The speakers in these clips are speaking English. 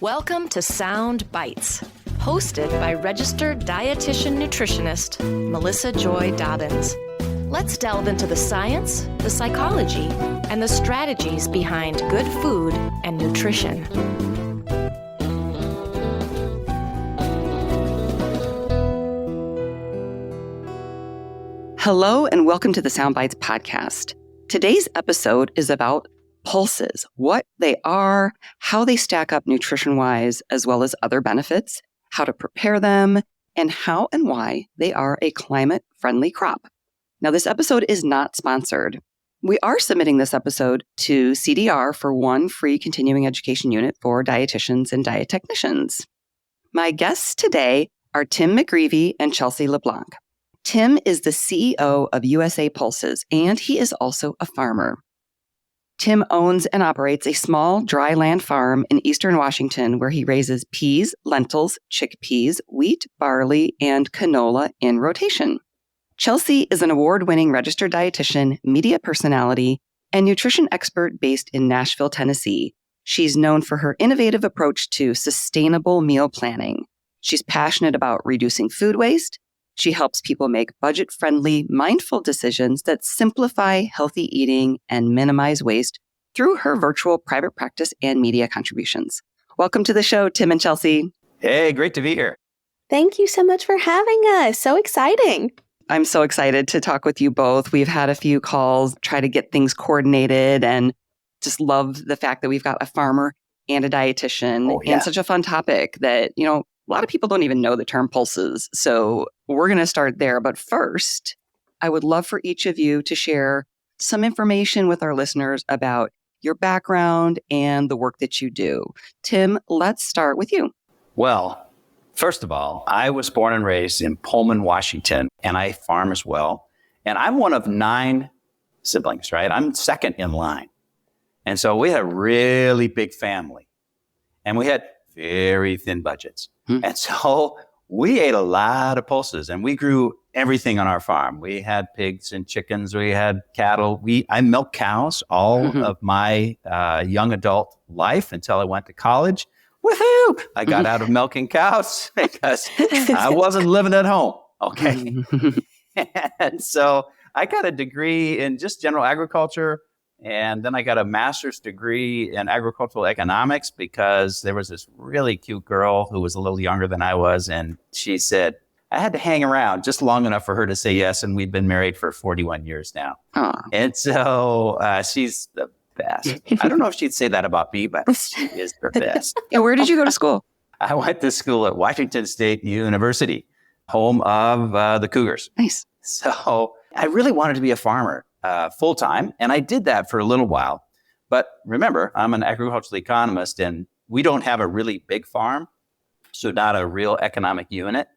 Welcome to Sound Bites, hosted by registered dietitian nutritionist Melissa Joy Dobbins. Let's delve into the science, the psychology, and the strategies behind good food and nutrition. Hello and welcome to the Sound Bites podcast. Today's episode is about pulses, what they are, how they stack up nutrition-wise, as well as other benefits, how to prepare them, and how and why they are a climate-friendly crop. Now, this episode is not sponsored. We are submitting this episode to CDR for one free continuing education unit for dietitians and diet technicians. My guests today are Tim McGreevy and Chelsea LeBlanc. Tim is the CEO of USA Pulses, and he is also a farmer. Tim owns and operates a small dry land farm in eastern Washington where he raises peas, lentils, chickpeas, wheat, barley, and canola in rotation. Chelsea is an award-winning registered dietitian, media personality, and nutrition expert based in Nashville, Tennessee. She's known for her innovative approach to sustainable meal planning. She's passionate about reducing food waste. She helps people make budget-friendly, mindful decisions that simplify healthy eating and minimize waste through her virtual private practice and media contributions. Welcome to the show, Tim and Chelsea. Hey, great to be here. Thank you so much for having us. So exciting. I'm so excited to talk with you both. We've had a few calls, try to get things coordinated, and just love the fact that we've got a farmer and a dietitian and such a fun topic that, a lot of people don't even know the term pulses. So we're going to start there. But first, I would love for each of you to share some information with our listeners about your background and the work that you do. Tim, let's start with you. Well, first of all, I was born and raised in Pullman, Washington, and I farm as well. And I'm one of 9 siblings, right? I'm second in line. And so we had a really big family. And we had very thin budgets. And so we ate a lot of pulses, and we grew everything on our farm. We had pigs and chickens. We had cattle. I milked cows all of my young adult life until I went to college. Woohoo! I got out of milking cows because I wasn't living at home. Okay. And so I got a degree in just general agriculture. And then I got a master's degree in agricultural economics because there was this really cute girl who was a little younger than I was. And she said, I had to hang around just long enough for her to say yes. And we've been married for 41 years now. Aww. And so she's the best. I don't know if she'd say that about me, but she is the best. Yeah, where did you go to school? I went to school at Washington State University, home of the Cougars. Nice. So I really wanted to be a farmer. Full time. And I did that for a little while. But remember, I'm an agricultural economist and we don't have a really big farm, so not a real economic unit.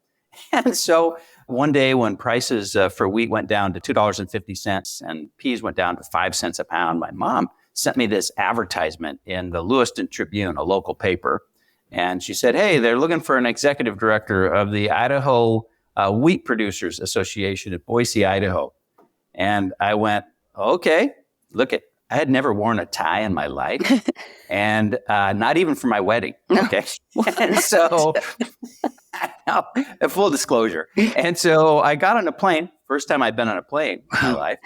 And so one day when prices for wheat went down to $2.50 and peas went down to 5 cents a pound, my mom sent me this advertisement in the Lewiston Tribune, a local paper. And she said, hey, they're looking for an executive director of the Idaho Wheat Producers Association at Boise, Idaho. And I went, okay, I had never worn a tie in my life and not even for my wedding. Okay. And so, full disclosure. And so I got on a plane, first time I'd been on a plane in my life,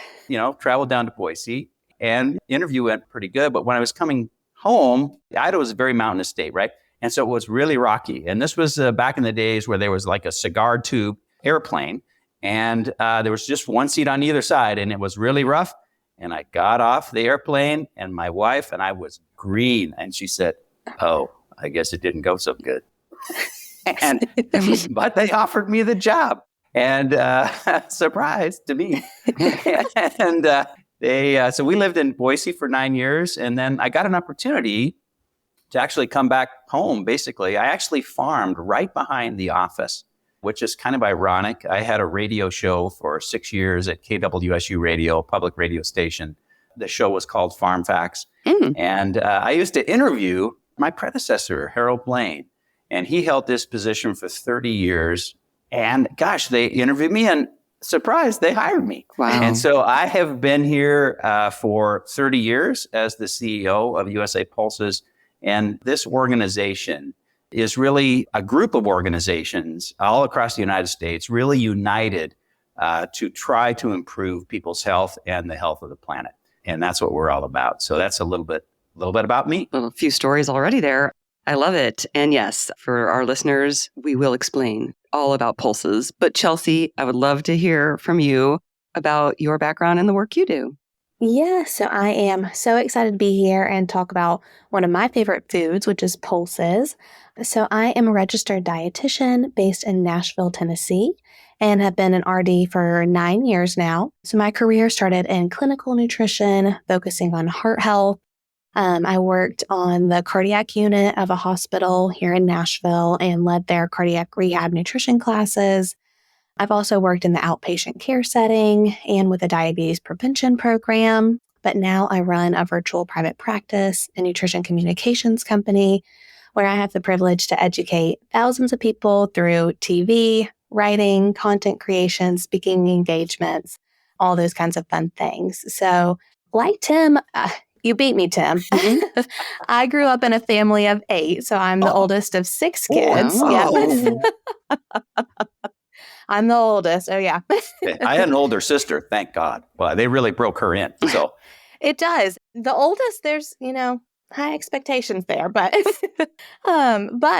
traveled down to Boise and the interview went pretty good. But when I was coming home, Idaho was a very mountainous state, right? And so it was really rocky. And this was back in the days where there was like a cigar tube airplane. And there was just one seat on either side, and it was really rough. And I got off the airplane, and my wife and I was green. And she said, oh, I guess it didn't go so good. But they offered me the job. And surprise to me. And so we lived in Boise for 9 years. And then I got an opportunity to actually come back home, basically. I actually farmed right behind the office, which is kind of ironic. I had a radio show for 6 years at KWSU Radio, public radio station. The show was called Farm Facts. And I used to interview my predecessor, Harold Blaine. And he held this position for 30 years. And gosh, they interviewed me and surprise, they hired me. Wow. And so I have been here for 30 years as the CEO of USA Pulses. And this organization is really a group of organizations all across the United States, really united to try to improve people's health and the health of the planet. And that's what we're all about. So that's a little bit about me. A few stories already there. I love it. And yes, for our listeners, we will explain all about pulses. But Chelsea, I would love to hear from you about your background and the work you do. Yeah, so I am so excited to be here and talk about one of my favorite foods, which is pulses. So I am a registered dietitian based in Nashville, Tennessee, and have been an RD for 9 years now. So my career started in clinical nutrition, focusing on heart health. I worked on the cardiac unit of a hospital here in Nashville and led their cardiac rehab nutrition classes. I've also worked in the outpatient care setting and with a diabetes prevention program, but now I run a virtual private practice, a nutrition communications company, where I have the privilege to educate thousands of people through TV, writing, content creation, speaking engagements, all those kinds of fun things. So like Tim, you beat me, Tim. I grew up in a family of 8, so I'm the oldest of 6 kids. Oh. Yep. I'm the oldest. Oh, yeah. I had an older sister, thank God. Well, they really broke her in. So It does. The oldest, there's, high expectations there. But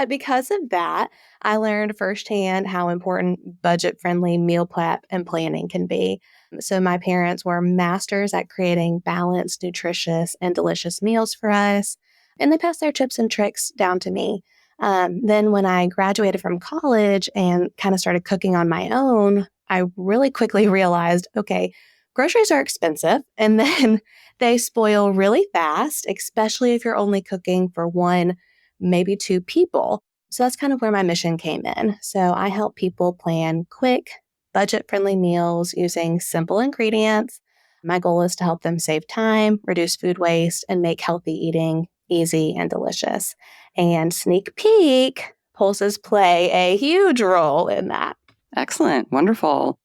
because of that, I learned firsthand how important budget-friendly meal prep and planning can be. So my parents were masters at creating balanced, nutritious, and delicious meals for us. And they passed their tips and tricks down to me. Then when I graduated from college and kind of started cooking on my own, I really quickly realized, okay, groceries are expensive and then they spoil really fast, especially if you're only cooking for 1, maybe 2 people. So that's kind of where my mission came in. So I help people plan quick, budget-friendly meals using simple ingredients. My goal is to help them save time, reduce food waste, and make healthy eating easy and delicious. And sneak peek, pulses play a huge role in that. Excellent. Wonderful.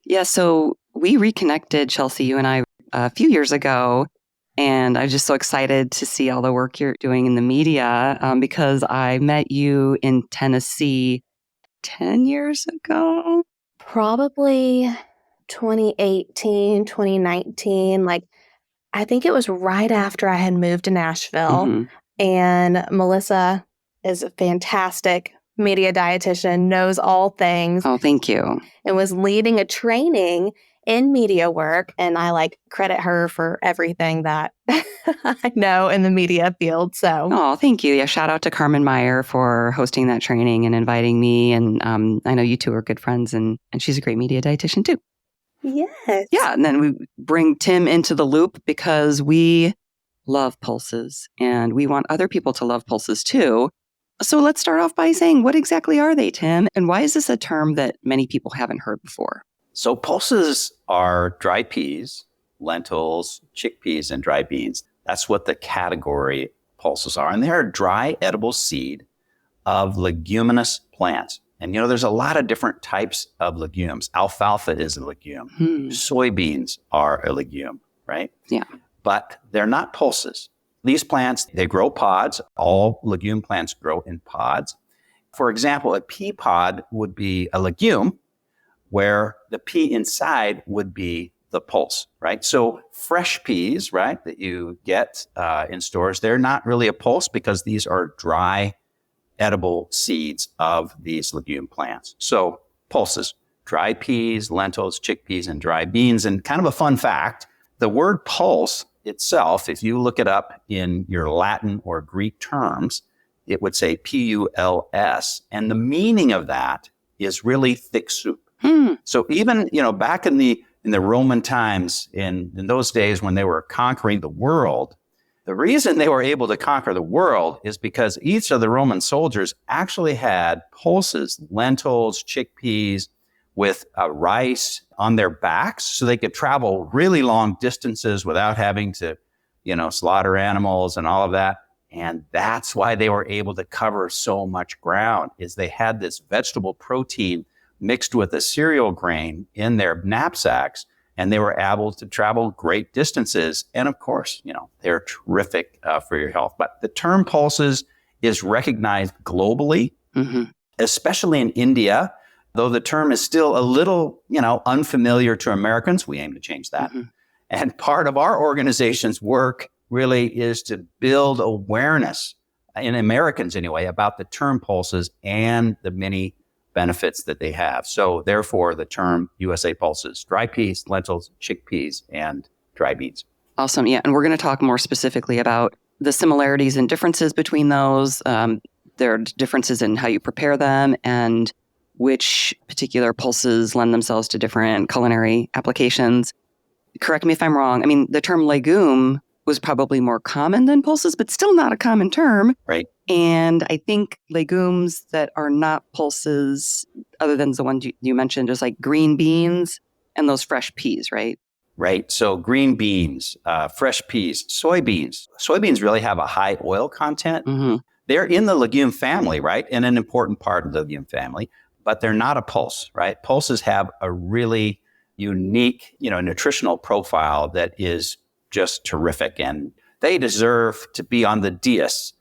Yeah, so we reconnected, Chelsea, you and I, a few years ago, and I'm just so excited to see all the work you're doing in the media because I met you in Tennessee 10 years ago. Probably 2018, 2019. I think it was right after I had moved to Nashville. Mm-hmm. And Melissa is a fantastic media dietitian, knows all things. Oh, thank you. And was leading a training in media work. And I credit her for everything that I know in the media field. So, Oh, thank you. Yeah, shout out to Carmen Meyer for hosting that training and inviting me. And I know you two are good friends, and she's a great media dietitian too. yes. Yeah, and then we bring Tim into the loop because we love pulses and we want other people to love pulses too. So let's start off by saying, what exactly are they, Tim? And why is this a term that many people haven't heard before? So pulses are dry peas, lentils, chickpeas, and dry beans. That's what the category pulses are. And they're a dry edible seed of leguminous plants. And there's a lot of different types of legumes. Alfalfa is a legume. Soybeans are a legume, right? Yeah. But they're not pulses. These plants, they grow pods. All legume plants grow in pods. For example, a pea pod would be a legume where the pea inside would be the pulse, right? So fresh peas, right, that you get in stores, they're not really a pulse because these are dry edible seeds of these legume plants. So pulses, dry peas, lentils, chickpeas, and dry beans. And kind of a fun fact, the word pulse itself, if you look it up in your Latin or Greek terms, it would say Puls. And the meaning of that is really thick soup. So even, back in the Roman times, in those days when they were conquering the world, the reason they were able to conquer the world is because each of the Roman soldiers actually had pulses, lentils, chickpeas, with rice on their backs so they could travel really long distances without having to, slaughter animals and all of that. And that's why they were able to cover so much ground, is they had this vegetable protein mixed with a cereal grain in their knapsacks. and they were able to travel great distances. And of course, they're terrific for your health. But the term pulses is recognized globally, especially in India, though the term is still a little, unfamiliar to Americans. We aim to change that. And part of our organization's work really is to build awareness in Americans anyway about the term pulses and the many benefits that they have. So therefore, the term USA pulses: dry peas, lentils, chickpeas, and dry beans. Awesome. Yeah. And we're going to talk more specifically about the similarities and differences between those. There are differences in how you prepare them and which particular pulses lend themselves to different culinary applications. Correct me if I'm wrong. I mean, the term legume was probably more common than pulses, but still not a common term. Right. And I think legumes that are not pulses, other than the ones you mentioned, just like green beans and those fresh peas, right? Right. So green beans, fresh peas, soybeans. Soybeans really have a high oil content. They're in the legume family, right? And an important part of the legume family, but they're not a pulse, right? Pulses have a really unique, nutritional profile that is just terrific. And they deserve to be on the dais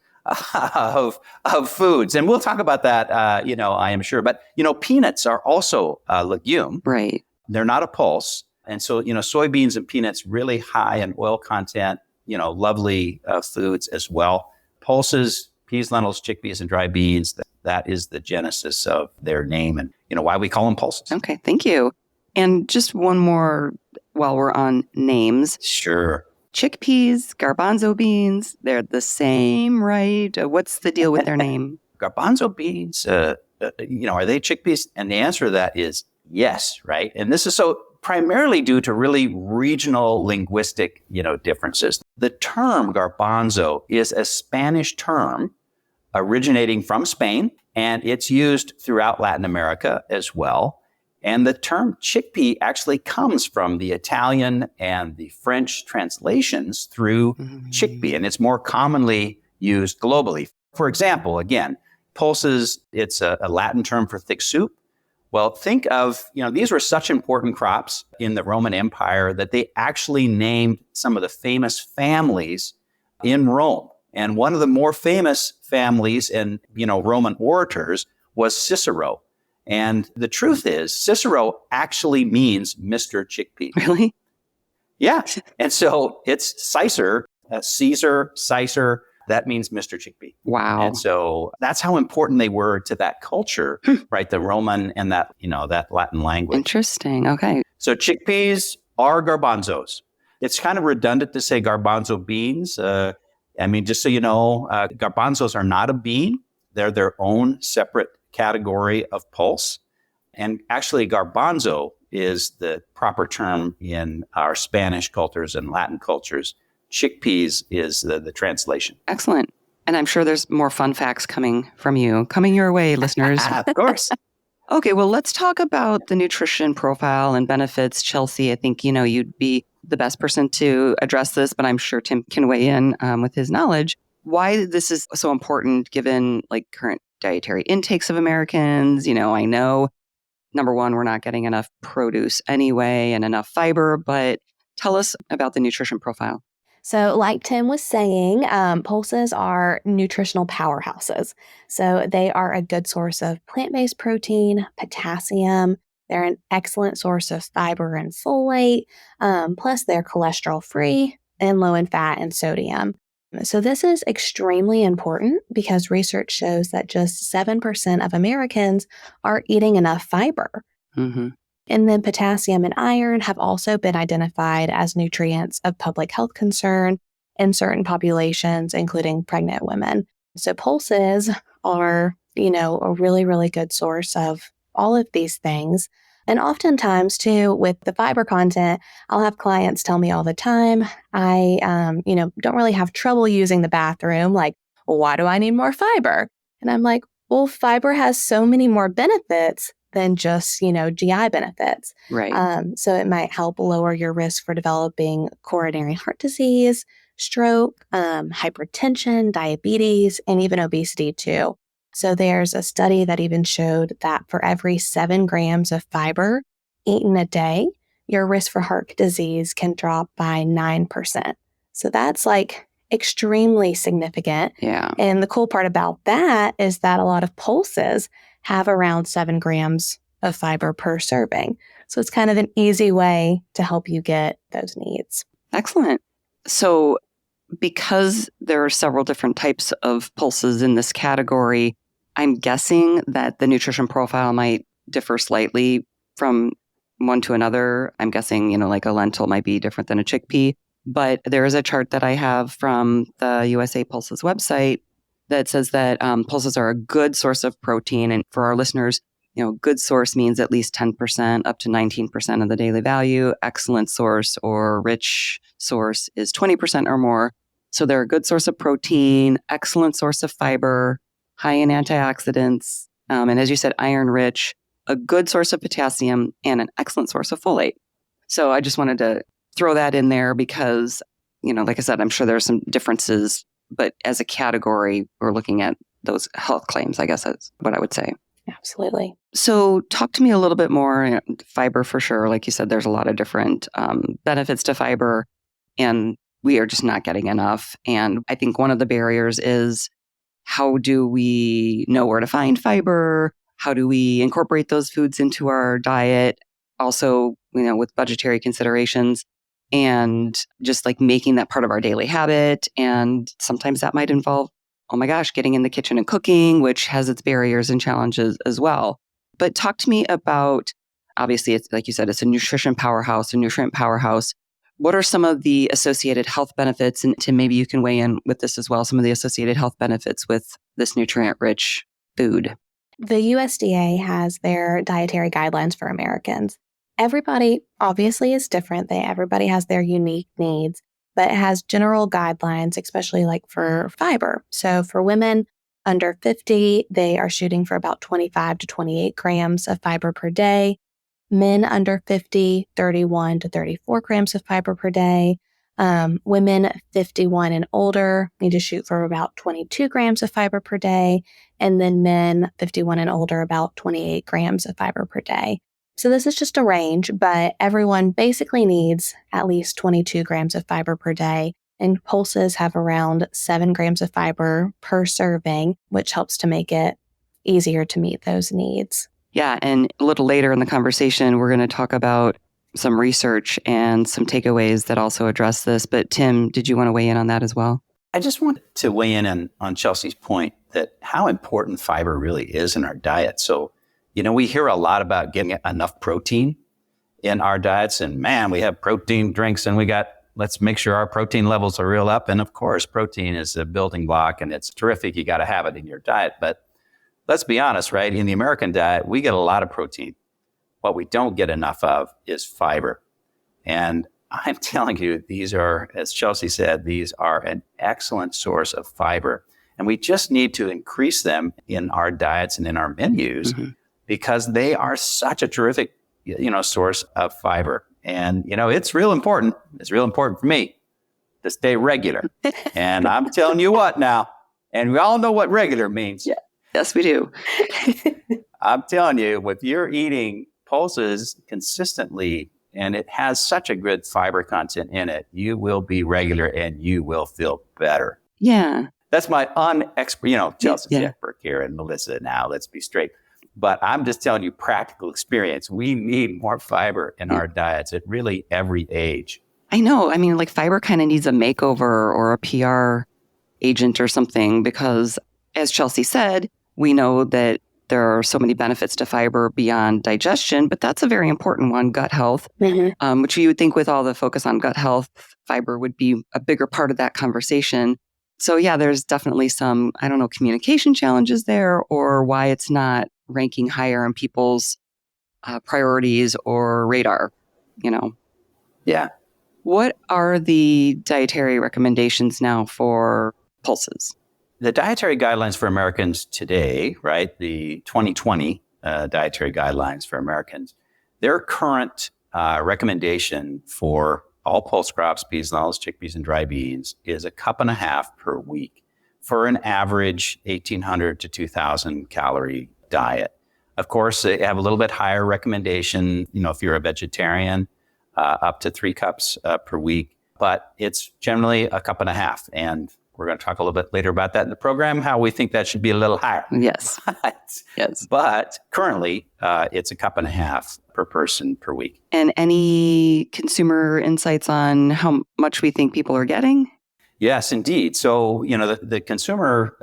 of foods. And we'll talk about that, I am sure. But, peanuts are also a legume. Right. They're not a pulse. And so, soybeans and peanuts, really high in oil content, lovely foods as well. Pulses, peas, lentils, chickpeas, and dry beans, that is the genesis of their name and, why we call them pulses. Okay, thank you. And just one more while we're on names. Sure. Chickpeas, garbanzo beans, they're the same, right? What's the deal with their name? Garbanzo beans, are they chickpeas? And the answer to that is yes, right? And this is so primarily due to really regional linguistic, differences. The term garbanzo is a Spanish term originating from Spain, and it's used throughout Latin America as well. And the term chickpea actually comes from the Italian and the French translations through chickpea, and it's more commonly used globally. For example, again, pulses, it's a Latin term for thick soup. Well, think of, these were such important crops in the Roman Empire that they actually named some of the famous families in Rome. And one of the more famous families and, Roman orators was Cicero. And the truth is, Cicero actually means Mr. Chickpea. Really? Yeah. And so it's Caesar, Cicer, that means Mr. Chickpea. Wow. And so that's how important they were to that culture, right? The Roman and that, that Latin language. Interesting. Okay. So chickpeas are garbanzos. It's kind of redundant to say garbanzo beans. Just so you know, garbanzos are not a bean. They're their own separate category of pulse. And actually, garbanzo is the proper term in our Spanish cultures and Latin cultures. Chickpeas is the translation. Excellent. And I'm sure there's more fun facts coming your way, listeners. Of course. Okay, well, let's talk about the nutrition profile and benefits. Chelsea, I think, you'd be the best person to address this, but I'm sure Tim can weigh in with his knowledge. Why this is so important given current dietary intakes of Americans. I know, number one, we're not getting enough produce anyway and enough fiber, but tell us about the nutrition profile. So like Tim was saying, pulses are nutritional powerhouses. So they are a good source of plant-based protein, potassium. They're an excellent source of fiber and folate. Plus, they're cholesterol-free and low in fat and sodium. So this is extremely important because research shows that just 7% of Americans are eating enough fiber. And then potassium and iron have also been identified as nutrients of public health concern in certain populations, including pregnant women. So pulses are, a really, really good source of all of these things. And oftentimes, too, with the fiber content, I'll have clients tell me all the time, I, don't really have trouble using the bathroom. Like, well, why do I need more fiber? And I'm like, well, fiber has so many more benefits than just, GI benefits. Right. So it might help lower your risk for developing coronary heart disease, stroke, hypertension, diabetes, and even obesity, too. So there's a study that even showed that for every 7 grams of fiber eaten a day, your risk for heart disease can drop by 9%. So that's like extremely significant. Yeah. And the cool part about that is that a lot of pulses have around 7 grams of fiber per serving. So it's kind of an easy way to help you get those needs. Excellent. So because there are several different types of pulses in this category, I'm guessing that the nutrition profile might differ slightly from one to another. I'm guessing, like a lentil might be different than a chickpea. But there is a chart that I have from the USA Pulses website that says that pulses are a good source of protein. And for our listeners, good source means at least 10% up to 19% of the daily value. Excellent source or rich source is 20% or more. So they're a good source of protein, excellent source of fiber, high in antioxidants, and as you said, iron rich, a good source of potassium, and an excellent source of folate. So I just wanted to throw that in there because, like I said, I'm sure there are some differences, but as a category, we're looking at those health claims, I guess that's what I would say. Absolutely. So talk to me a little bit more. Fiber for sure. Like you said, there's a lot of different benefits to fiber, and we are just not getting enough. And I think one of the barriers is, how do we know where to find fiber? How do we incorporate those foods into our diet? Also, with budgetary considerations and just like making that part of our daily habit. And sometimes that might involve, oh my gosh, getting in the kitchen and cooking, which has its barriers and challenges as well. But talk to me about, obviously, it's like you said, it's a nutrition powerhouse, a nutrient powerhouse. What are some of the associated health benefits? And Tim, maybe you can weigh in with this as well, some of the associated health benefits with this nutrient-rich food. The USDA has their dietary guidelines for Americans. Everybody obviously is different. Everybody has their unique needs, but it has general guidelines, especially like for fiber. So for women under 50, they are shooting for about 25 to 28 grams of fiber per day. Men under 50, 31 to 34 grams of fiber per day. Women 51 and older need to shoot for about 22 grams of fiber per day. And then men 51 and older, about 28 grams of fiber per day. So this is just a range, but everyone basically needs at least 22 grams of fiber per day. And pulses have around 7 grams of fiber per serving, which helps to make it easier to meet those needs. Yeah, and a little later in the conversation, we're going to talk about some research and some takeaways that also address this. But Tim, did you want to weigh in on that as well? I just wanted to weigh in on Chelsea's point that how important fiber really is in our diet. So, we hear a lot about getting enough protein in our diets. And man, we have protein drinks and let's make sure our protein levels are real up. And of course, protein is a building block and it's terrific. You got to have it in your diet. But let's be honest, right? In the American diet, we get a lot of protein. What we don't get enough of is fiber. And I'm telling you, these are, as Chelsea said, these are an excellent source of fiber. And we just need to increase them in our diets and in our menus because they are such a terrific, source of fiber. And, it's real important. It's real important for me to stay regular. And I'm telling you what now, and we all know what regular means. Yeah. Yes, we do. I'm telling you, if you're eating pulses consistently and it has such a good fiber content in it, you will be regular and you will feel better. Yeah. That's my unexpert, Chelsea's the expert here and Melissa now, let's be straight. But I'm just telling you practical experience. We need more fiber in our diets at really every age. I know. I mean, like fiber kind of needs a makeover or a PR agent or something because, as Chelsea said, we know that there are so many benefits to fiber beyond digestion, but that's a very important one, gut health, which you would think with all the focus on gut health, fiber would be a bigger part of that conversation. So yeah, there's definitely some, communication challenges there or why it's not ranking higher on people's priorities or radar, Yeah. What are the dietary recommendations now for pulses? The dietary guidelines for Americans today, right, the 2020 dietary guidelines for Americans, their current recommendation for all pulse crops, peas, lentils, chickpeas, and dry beans is 1.5 cups per week for an average 1,800 to 2,000 calorie diet. Of course, they have a little bit higher recommendation, if you're a vegetarian, up to 3 cups per week. But it's generally a cup and a half. And we're going to talk a little bit later about that in the program, how we think that should be a little higher. Yes. Yes. But currently, it's a cup and a half per person per week. And any consumer insights on how much we think people are getting? Yes, indeed. So, the consumer,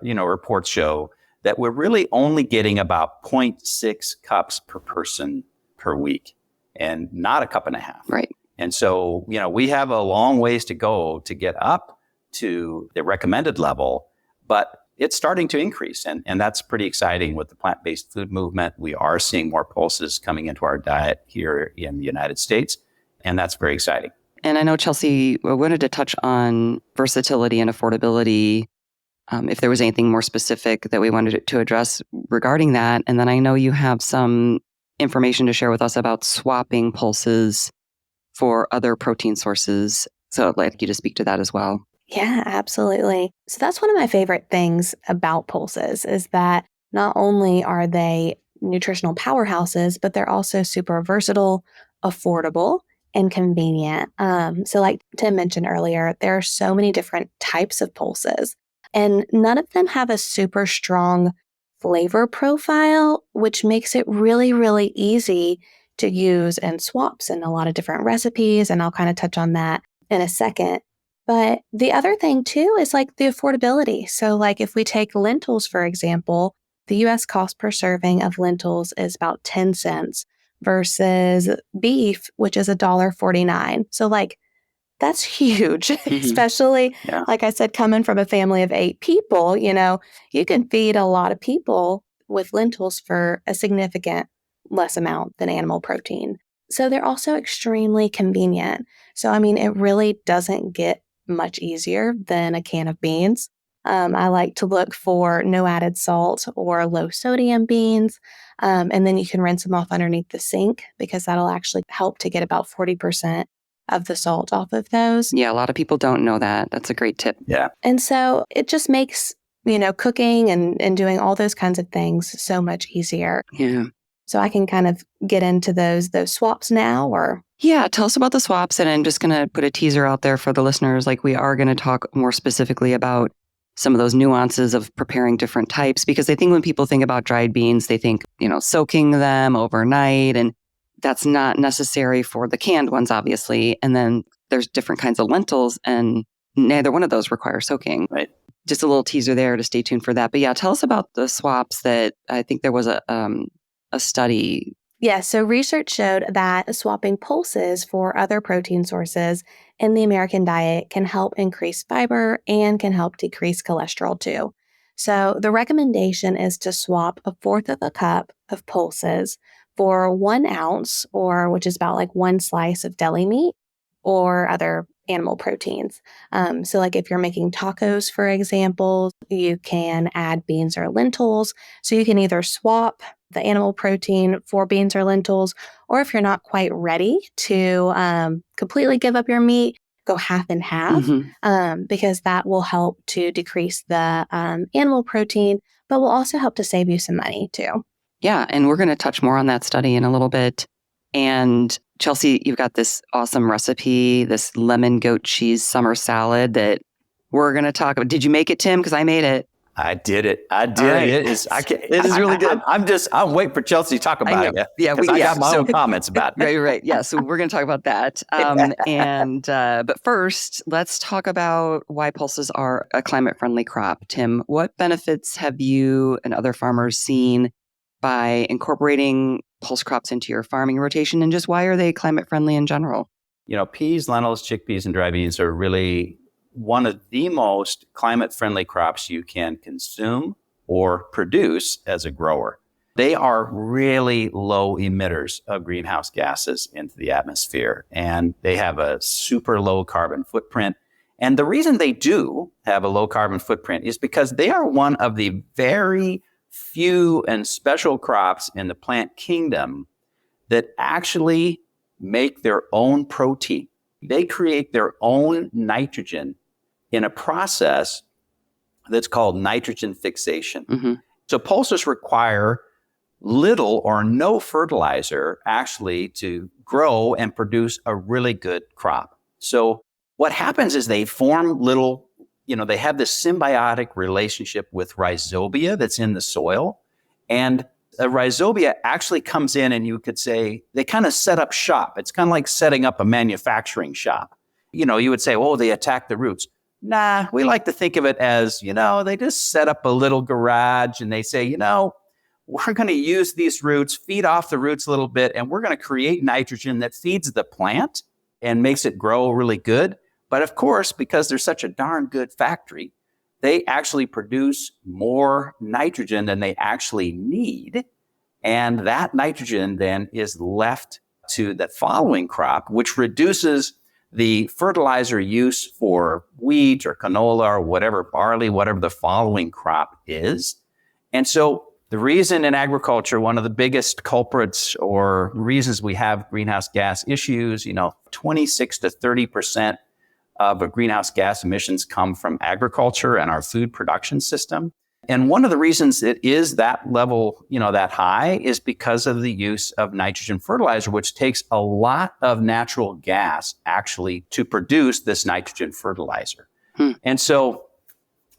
reports show that we're really only getting about 0.6 cups per person per week and not a cup and a half. Right. And so, we have a long ways to go to get up to the recommended level, but it's starting to increase. And that's pretty exciting with the plant-based food movement. We are seeing more pulses coming into our diet here in the United States. And that's very exciting. And I know, Chelsea, I wanted to touch on versatility and affordability, if there was anything more specific that we wanted to address regarding that. And then I know you have some information to share with us about swapping pulses for other protein sources. So I'd like you to speak to that as well. Yeah, absolutely. So that's one of my favorite things about pulses is that not only are they nutritional powerhouses, but they're also super versatile, affordable, and convenient. So like Tim mentioned earlier, there are so many different types of pulses, and none of them have a super strong flavor profile, which makes it really, really easy to use in swaps in a lot of different recipes. And I'll kind of touch on that in a second. But the other thing too is like the affordability. So like if we take lentils, for example, the US cost per serving of lentils is about 10 cents versus beef, which is $1.49. So like that's huge, especially like I said, coming from a family of 8 people, you can feed a lot of people with lentils for a significant less amount than animal protein. So they're also extremely convenient. So, I mean, it really doesn't get much easier than a can of beans. I like to look for no added salt or low sodium beans. And then you can rinse them off underneath the sink because that'll actually help to get about 40% of the salt off of those. Yeah, a lot of people don't know that. That's a great tip. Yeah. And so it just makes, cooking and doing all those kinds of things so much easier. Yeah. So I can kind of get into those swaps now or... Yeah, tell us about the swaps. And I'm just going to put a teaser out there for the listeners. Like we are going to talk more specifically about some of those nuances of preparing different types, because I think when people think about dried beans, they think, soaking them overnight, and that's not necessary for the canned ones, obviously. And then there's different kinds of lentils, and neither one of those require soaking. Right. Just a little teaser there to stay tuned for that. But yeah, tell us about the swaps that I think there was a study. Yeah, so research showed that swapping pulses for other protein sources in the American diet can help increase fiber and can help decrease cholesterol too. So the recommendation is to swap 1/4 of a cup of pulses for 1 ounce, or which is about like 1 slice of deli meat or other animal proteins. So like if you're making tacos, for example, you can add beans or lentils. So you can either swap the animal protein for beans or lentils, or if you're not quite ready to completely give up your meat, go half and half, because that will help to decrease the animal protein, but will also help to save you some money too. Yeah, and we're going to touch more on that study in a little bit. And Chelsea, you've got this awesome recipe, this lemon goat cheese summer salad that we're going to talk about. Did you make it, Tim? Because I made it. I did it. Right. It is. It is really good. I'm waiting for Chelsea to talk about it. Yeah, I got my own comments about it. Right. Yeah. So we're going to talk about that. But first, let's talk about why pulses are a climate-friendly crop. Tim, what benefits have you and other farmers seen by incorporating pulse crops into your farming rotation, and just why are they climate-friendly in general? Peas, lentils, chickpeas, and dry beans are really one of the most climate-friendly crops you can consume or produce as a grower. They are really low emitters of greenhouse gases into the atmosphere, and they have a super low carbon footprint. And the reason they do have a low carbon footprint is because they are one of the very few and special crops in the plant kingdom that actually make their own protein. They create their own nitrogen in a process that's called nitrogen fixation. So pulses require little or no fertilizer actually to grow and produce a really good crop. So what happens is they form little, they have this symbiotic relationship with rhizobia that's in the soil. And a rhizobia actually comes in, and you could say they kind of set up shop. It's kind of like setting up a manufacturing shop. You would say, oh, they attack the roots. Nah, we like to think of it as, they just set up a little garage and they say, we're going to use these roots, feed off the roots a little bit, and we're going to create nitrogen that feeds the plant and makes it grow really good. But of course, because they're such a darn good factory, they actually produce more nitrogen than they actually need. And that nitrogen then is left to the following crop, which reduces the fertilizer use for wheat or canola or whatever, barley, whatever the following crop is. And so the reason in agriculture, one of the biggest culprits or reasons we have greenhouse gas issues, 26 to 30% of greenhouse gas emissions come from agriculture and our food production system. And one of the reasons it is that level, that high is because of the use of nitrogen fertilizer, which takes a lot of natural gas actually to produce this nitrogen fertilizer. And so,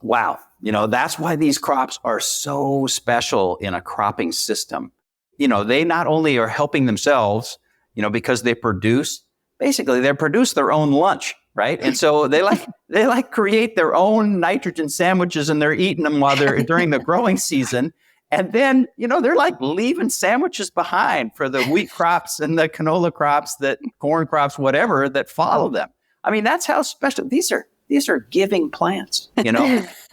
wow, that's why these crops are so special in a cropping system. They not only are helping themselves, because they produce their own lunch. Right. And so they create their own nitrogen sandwiches, and they're eating them while they're during the growing season. And then, they're leaving sandwiches behind for the wheat crops and the canola crops, corn crops, whatever that follow them. I mean, that's how special these are giving plants.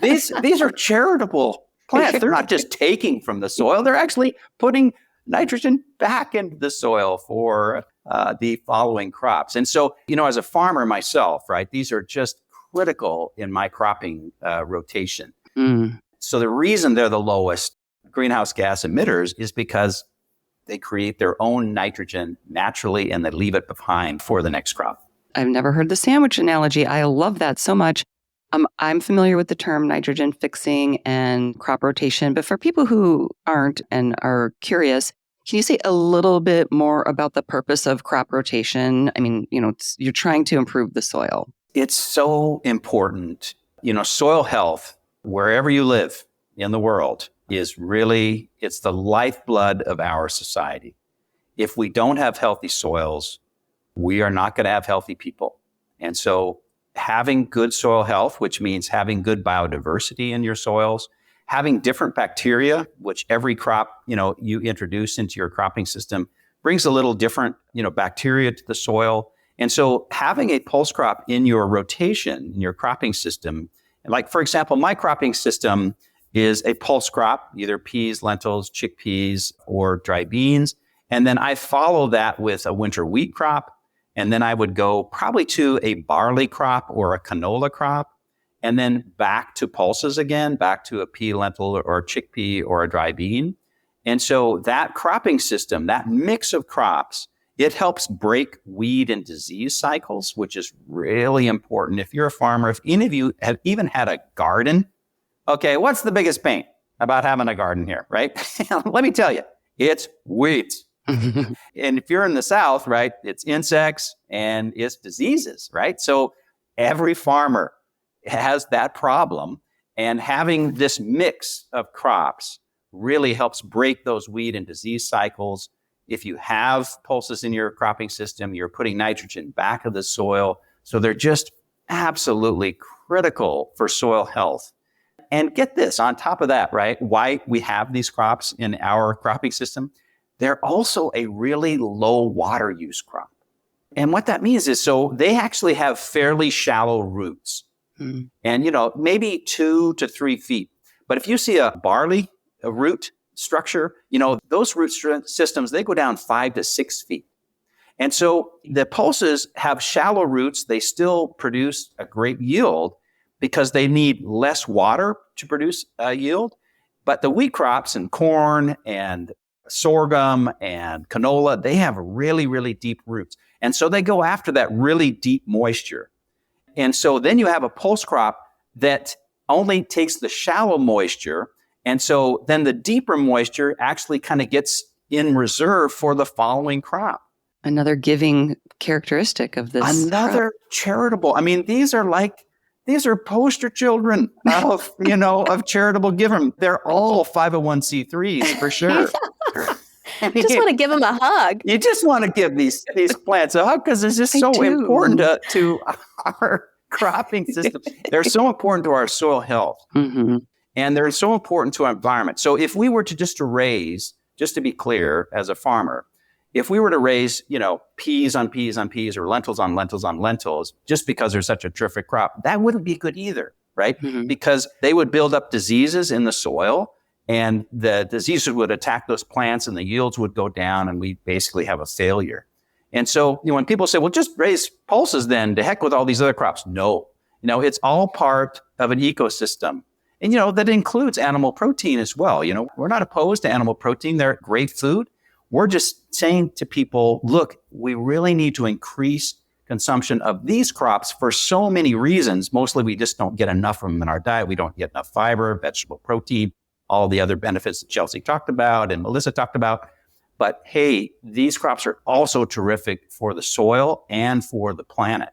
These are charitable plants. They're not just taking from the soil. They're actually putting nitrogen back into the soil for the following crops. And so, as a farmer myself, right, these are just critical in my cropping rotation. So the reason they're the lowest greenhouse gas emitters is because they create their own nitrogen naturally and they leave it behind for the next crop. I've never heard the sandwich analogy. I love that so much. I'm familiar with the term nitrogen fixing and crop rotation, but for people who aren't and are curious, can you say a little bit more about the purpose of crop rotation? I mean, you're trying to improve the soil. It's so important. Soil health, wherever you live in the world, it's the lifeblood of our society. If we don't have healthy soils, we are not going to have healthy people. And so having good soil health, which means having good biodiversity in your soils, having different bacteria, which every crop, you introduce into your cropping system brings a little different, bacteria to the soil. And so having a pulse crop in your rotation, in your cropping system, like, for example, my cropping system is a pulse crop, either peas, lentils, chickpeas, or dry beans. And then I follow that with a winter wheat crop. And then I would go probably to a barley crop or a canola crop, and then back to pulses again, back to a pea, lentil, or chickpea, or a dry bean. And so that cropping system, that mix of crops, it helps break weed and disease cycles, which is really important. If you're a farmer, if any of you have even had a garden, okay, what's the biggest pain about having a garden here, right? Let me tell you, it's weeds. And if you're in the South, right, it's insects and it's diseases, right? So every farmer has that problem, and having this mix of crops really helps break those weed and disease cycles. If you have pulses in your cropping system, you're putting nitrogen back into the soil. So they're just absolutely critical for soil health. And get this, on top of that, right, why we have these crops in our cropping system, they're also a really low water use crop. And what that means is, so they actually have fairly shallow roots. And, maybe 2 to 3 feet. But if you see a root structure, those root systems, they go down 5 to 6 feet. And so the pulses have shallow roots. They still produce a great yield because they need less water to produce a yield. But the wheat crops and corn and sorghum and canola, they have really, really deep roots. And so they go after that really deep moisture. And so then you have a pulse crop that only takes the shallow moisture And so then the deeper moisture actually kind of gets in reserve for the following crop. Another giving characteristic of this. Another charitable. I mean, these are poster children of, of charitable giving. They're all 501c3s for sure. I just want to give them a hug. You just want to give these plants a hug because it's just so important to our cropping system. They're so important to our soil health. Mm-hmm. And they're so important to our environment. So if we were to raise, just to be clear, as a farmer, if we were to raise, peas on peas on peas or lentils on lentils on lentils, just because they're such a terrific crop, that wouldn't be good either, right? Mm-hmm. Because they would build up diseases in the soil, and the diseases would attack those plants and the yields would go down, and we basically have a failure. And so when people say, well, just raise pulses then, to heck with all these other crops. No, it's all part of an ecosystem. And, that includes animal protein as well. We're not opposed to animal protein. They're great food. We're just saying to people, look, we really need to increase consumption of these crops for so many reasons. Mostly we just don't get enough of them in our diet. We don't get enough fiber, vegetable protein, all the other benefits that Chelsea talked about and Melissa talked about. But hey, these crops are also terrific for the soil and for the planet.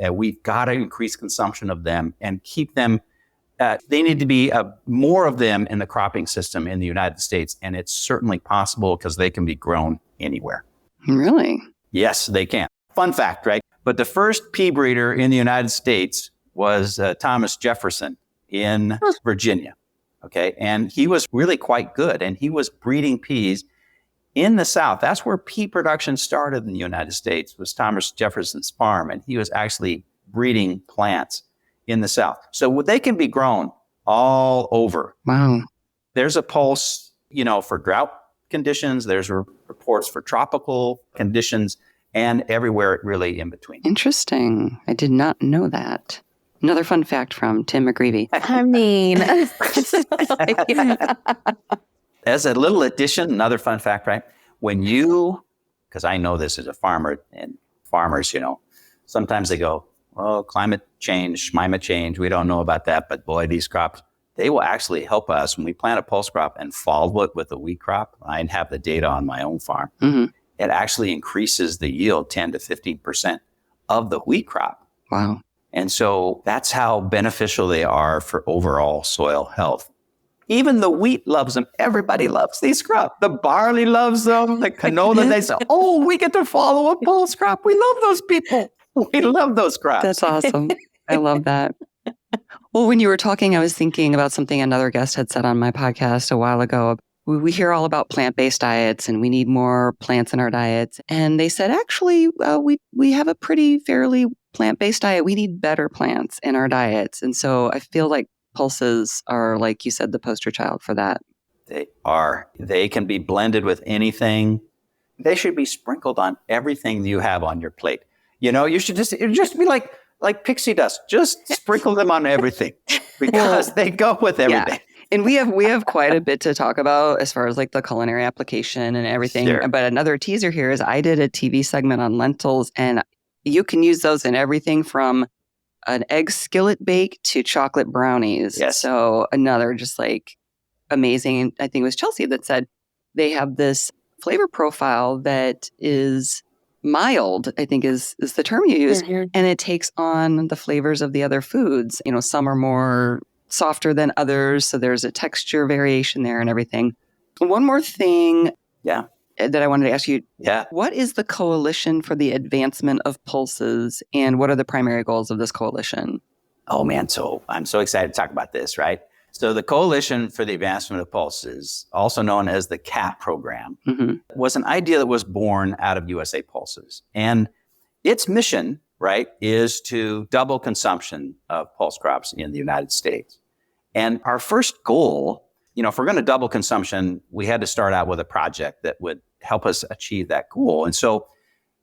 We've got to increase consumption of them and keep them. They need to be more of them in the cropping system in the United States. And it's certainly possible because they can be grown anywhere. Really? Yes, they can. Fun fact, right? But the first pea breeder in the United States was Thomas Jefferson in Virginia. Okay. And he was really quite good. And he was breeding peas in the South. That's where pea production started in the United States, was Thomas Jefferson's farm. And he was actually breeding plants in the South. So they can be grown all over. Wow. There's a pulse, for drought conditions. There's reports for tropical conditions and everywhere really in between. Interesting. I did not know that. Another fun fact from Tim McGreevy. I mean, As a little addition, another fun fact, right? Because I know this as a farmer, and farmers, sometimes they go, oh, climate change, we don't know about that. But boy, these crops, they will actually help us when we plant a pulse crop and follow it with a wheat crop. I have the data on my own farm. Mm-hmm. It actually increases the yield 10 to 15% of the wheat crop. Wow. And so that's how beneficial they are for overall soil health. Even the wheat loves them. Everybody loves these crops. The barley loves them. The canola, they say, oh, we get to follow a pulse crop. We love those people. We love those crops. That's awesome. I love that. Well, when you were talking, I was thinking about something another guest had said on my podcast a while ago. We hear all about plant-based diets and we need more plants in our diets. And they said, actually, we have a pretty fairly plant-based diet. We need better plants in our diets. And so I feel like pulses are, like you said, the poster child for that. They are. They can be blended with anything. They should be sprinkled on everything you have on your plate. You should just be like pixie dust. Just sprinkle them on everything because they go with everything. Yeah. And we have quite a bit to talk about as far as like the culinary application and everything. Sure. But another teaser here is I did a TV segment on lentils, and you can use those in everything from an egg skillet bake to chocolate brownies. Yes. So another just like amazing. I think it was Chelsea that said they have this flavor profile that is mild, I think is the term you use. Mm-hmm. And it takes on the flavors of the other foods. Some are more softer than others. So there's a texture variation there and everything. One more thing that I wanted to ask you. Yeah. What is the Coalition for the Advancement of Pulses, and what are the primary goals of this coalition? Oh, man. So I'm so excited to talk about this, right? So the Coalition for the Advancement of Pulses, also known as the CAP program, was an idea that was born out of USA Pulses. And its mission, right, is to double consumption of pulse crops in the United States. And our first goal, if we're going to double consumption, we had to start out with a project that would help us achieve that goal. And so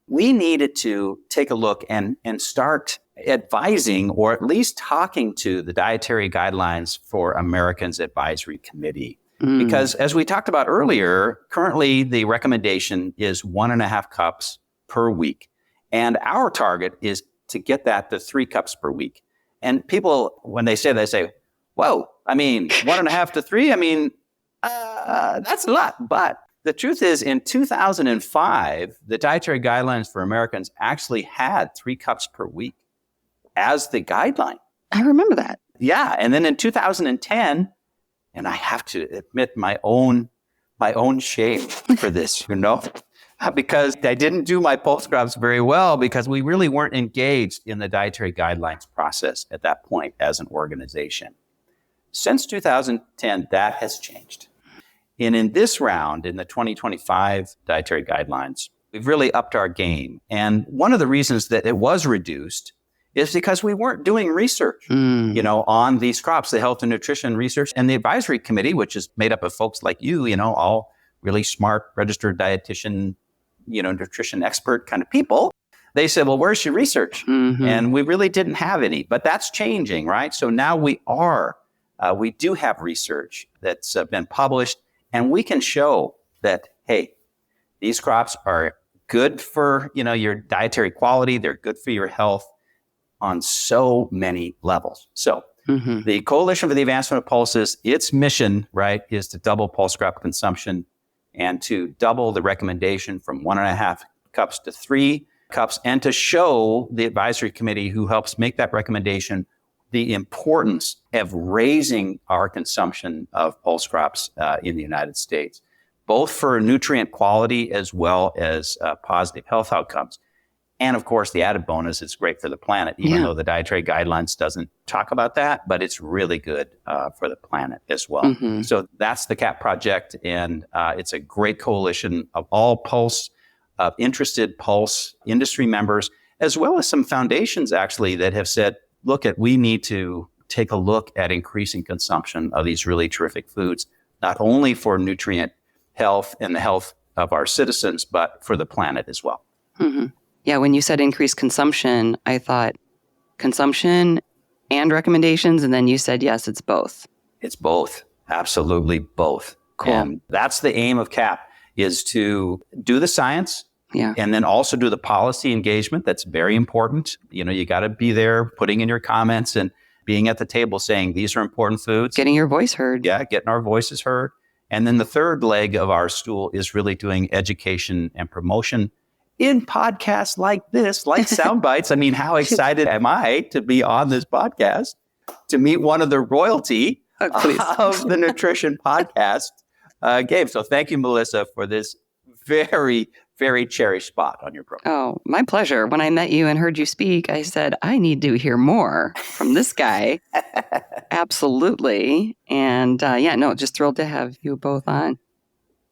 we needed to take a look and start advising, or at least talking to, the Dietary Guidelines for Americans Advisory Committee. Because as we talked about earlier, currently the recommendation is 1.5 cups per week. And our target is to get that to 3 cups per week. And people, when they say that, they say, whoa, I mean, 1.5 to 3, I mean, that's a lot. But the truth is, in 2005, the dietary guidelines for Americans actually had 3 cups per week as the guideline. I remember that. Yeah. And then in 2010, and I have to admit my own shame for this, because I didn't do my pulse crops very well because we really weren't engaged in the dietary guidelines process at that point as an organization. Since 2010, that has changed. And in this round, in the 2025 dietary guidelines, we've really upped our game. And one of the reasons that it was reduced is because we weren't doing research, on these crops, the health and nutrition research. And the advisory committee, which is made up of folks like you, all really smart, registered dietitian, nutrition expert kind of people, they said, well, where's your research? Mm-hmm. And we really didn't have any, but that's changing, right? So now we do have research that's been published, and we can show that, hey, these crops are good for, your dietary quality. They're good for your health on so many levels. So the Coalition for the Advancement of Pulses, its mission, right, is to double pulse crop consumption and to double the recommendation from 1.5 cups to 3 cups, and to show the advisory committee who helps make that recommendation the importance of raising our consumption of pulse crops in the United States, both for nutrient quality as well as positive health outcomes. And of course, the added bonus is great for the planet, even though the dietary guidelines doesn't talk about that, but it's really good for the planet as well. Mm-hmm. So that's the CAP project. And it's a great coalition of all interested pulse industry members, as well as some foundations actually that have said, we need to take a look at increasing consumption of these really terrific foods, not only for nutrient health and the health of our citizens, but for the planet as well. Mm-hmm. Yeah, when you said increased consumption, I thought consumption and recommendations, and then you said, yes, it's both. It's both. Absolutely both. Cool. And that's the aim of CAP, is to do the science and then also do the policy engagement. That's very important. You got to be there putting in your comments and being at the table saying these are important foods. Getting your voice heard. Yeah, getting our voices heard. And then the third leg of our stool is really doing education and promotion in podcasts like this, like Sound Bites. I mean, how excited am I to be on this podcast, to meet one of the royalty of the nutrition podcast game. So thank you, Melissa, for this very, very cherished spot on your program. Oh, my pleasure. When I met you and heard you speak, I said, I need to hear more from this guy. Absolutely. And just thrilled to have you both on.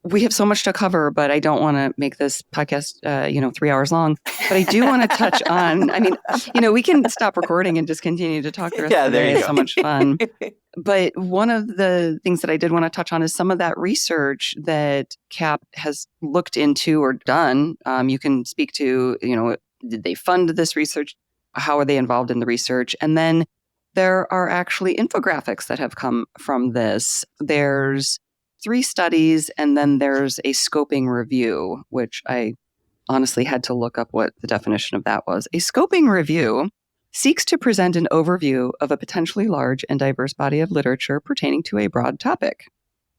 We have so much to cover, but I don't want to make this podcast, 3 hours long. But I do want to touch on, we can stop recording and just continue to talk the rest of the day. It's so much fun. But one of the things that I did want to touch on is some of that research that CAP has looked into or done. You can speak to, did they fund this research? How are they involved in the research? And then there are actually infographics that have come from this. There's 3 studies, and then there's a scoping review, which I honestly had to look up what the definition of that was. A scoping review seeks to present an overview of a potentially large and diverse body of literature pertaining to a broad topic.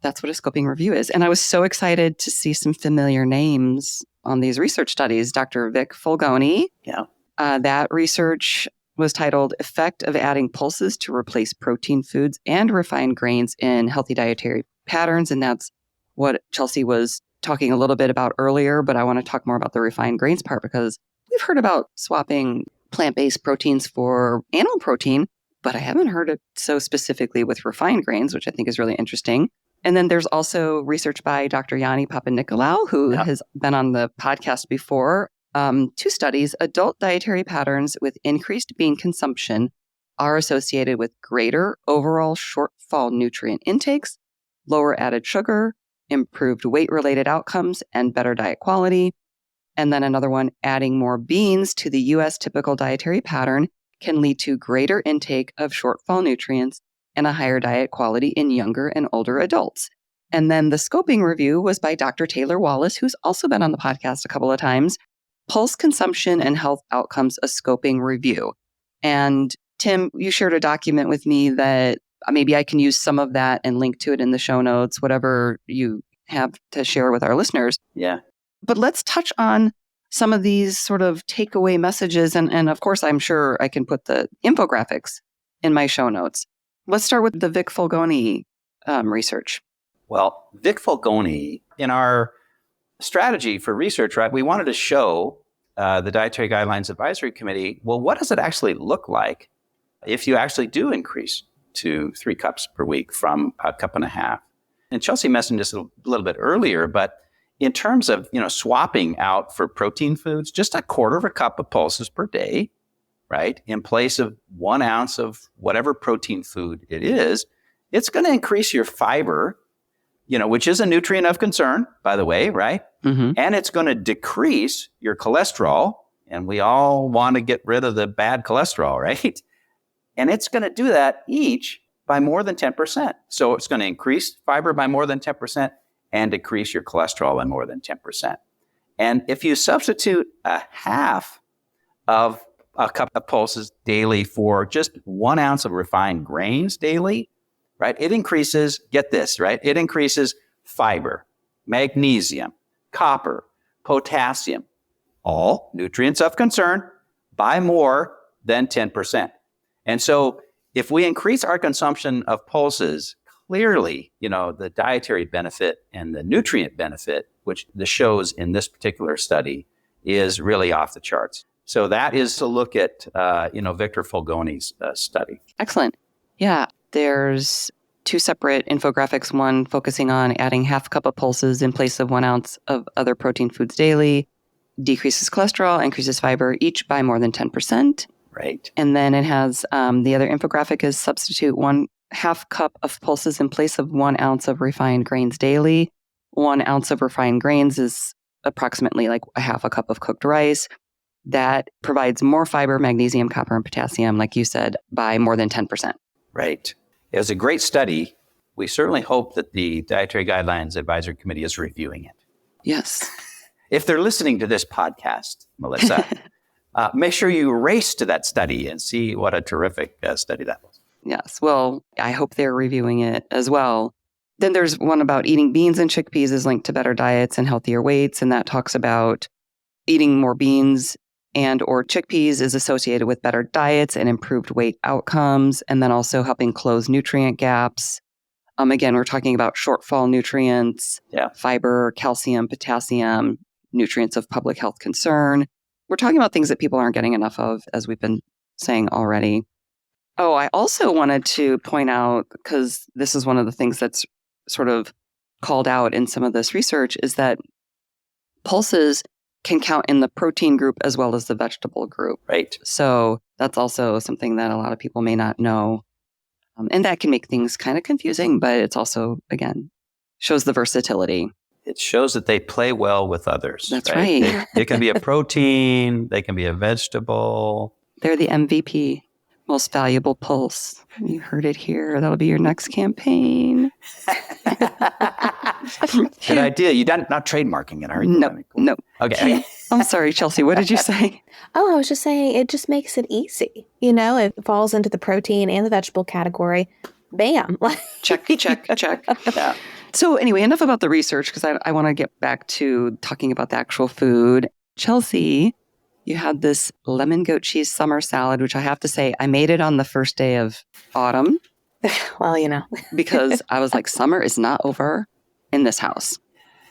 That's what a scoping review is. And I was so excited to see some familiar names on these research studies. Dr. Vic Fulgoni. Yeah. That research was titled Effect of Adding Pulses to Replace Protein Foods and Refined Grains in Healthy Dietary Patterns. And that's what Chelsea was talking a little bit about earlier, but I want to talk more about the refined grains part because we've heard about swapping plant-based proteins for animal protein, but I haven't heard it so specifically with refined grains, which I think is really interesting. And then there's also research by Dr. Yanni Papanikolaou, who has been on the podcast before. 2 studies, adult dietary patterns with increased bean consumption are associated with greater overall shortfall nutrient intakes, lower added sugar, improved weight-related outcomes, and better diet quality. And then another one, adding more beans to the U.S. typical dietary pattern can lead to greater intake of shortfall nutrients and a higher diet quality in younger and older adults. And then the scoping review was by Dr. Taylor Wallace, who's also been on the podcast a couple of times, Pulse Consumption and Health Outcomes, a Scoping Review. And Tim, you shared a document with me that maybe I can use some of that and link to it in the show notes, whatever you have to share with our listeners. Yeah. But let's touch on some of these sort of takeaway messages. And of course, I'm sure I can put the infographics in my show notes. Let's start with the Vic Fulgoni research. Well, Vic Fulgoni, in our strategy for research, right, we wanted to show the Dietary Guidelines Advisory Committee, well, what does it actually look like if you actually do increase to 3 cups per week from a cup and a half? And Chelsea mentioned this a little bit earlier, but in terms of, swapping out for protein foods, just 1/4 cup of pulses per day, right, in place of 1 ounce of whatever protein food it is, it's going to increase your fiber, which is a nutrient of concern, by the way, right? Mm-hmm. And it's going to decrease your cholesterol. And we all want to get rid of the bad cholesterol, right? And it's going to do that each by more than 10%. So it's going to increase fiber by more than 10% and decrease your cholesterol by more than 10%. And if you substitute 1/2 of a cup of pulses daily for just 1 ounce of refined grains daily, right? It increases, get this, right? It increases fiber, magnesium, copper, potassium, all nutrients of concern, by more than 10%. And so if we increase our consumption of pulses, clearly, the dietary benefit and the nutrient benefit, which the shows in this particular study, is really off the charts. So that is to look at, Victor Fulgoni's study. Excellent. Yeah, there's 2 separate infographics, one focusing on adding 1/2 cup of pulses in place of 1 ounce of other protein foods daily, decreases cholesterol, increases fiber, each by more than 10%. Right. And then it has the other infographic is substitute 1/2 cup of pulses in place of 1 ounce of refined grains daily. 1 ounce of refined grains is approximately like 1/2 cup of cooked rice. That provides more fiber, magnesium, copper, and potassium, like you said, by more than 10%. Right. It was a great study. We certainly hope that the Dietary Guidelines Advisory Committee is reviewing it. Yes. If they're listening to this podcast, Melissa, make sure you race to that study and see what a terrific study that was. Yes. Well, I hope they're reviewing it as well. Then there's one about eating beans and chickpeas is linked to better diets and healthier weights. And that talks about eating more beans and or chickpeas is associated with better diets and improved weight outcomes, and then also helping close nutrient gaps. Again, we're talking about shortfall nutrients, fiber, calcium, potassium, nutrients of public health concern. We're talking about things that people aren't getting enough of, as we've been saying already. Oh, I also wanted to point out, because this is one of the things that's sort of called out in some of this research, is that pulses can count in the protein group as well as the vegetable group. Right. So that's also something that a lot of people may not know. And that can make things kind of confusing, but it's also, again, shows the versatility. It shows that they play well with others. That's right. It can be a protein. They can be a vegetable. They're the MVP, most valuable pulse. You heard it here. That'll be your next campaign. Good idea. You're not trademarking it, are you? No. Okay. I'm sorry, Chelsea. What did you say? Oh, I was just saying it just makes it easy. It falls into the protein and the vegetable category. Bam. Check. Yeah. So anyway, enough about the research, because I want to get back to talking about the actual food. Chelsea, you had this lemon goat cheese summer salad, which I have to say, I made it on the first day of autumn. Well, because I was like, summer is not over in this house.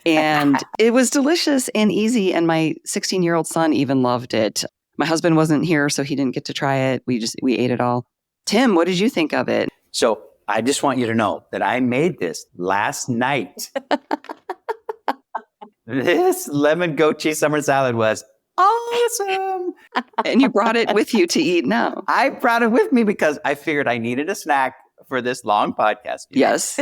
And it was delicious and easy. And my 16-year-old son even loved it. My husband wasn't here, so he didn't get to try it. We ate it all. Tim, what did you think of it? So I just want you to know that I made this last night. This lemon goat cheese summer salad was awesome. And you brought it with you to eat now. I brought it with me because I figured I needed a snack for this long podcast. Yes.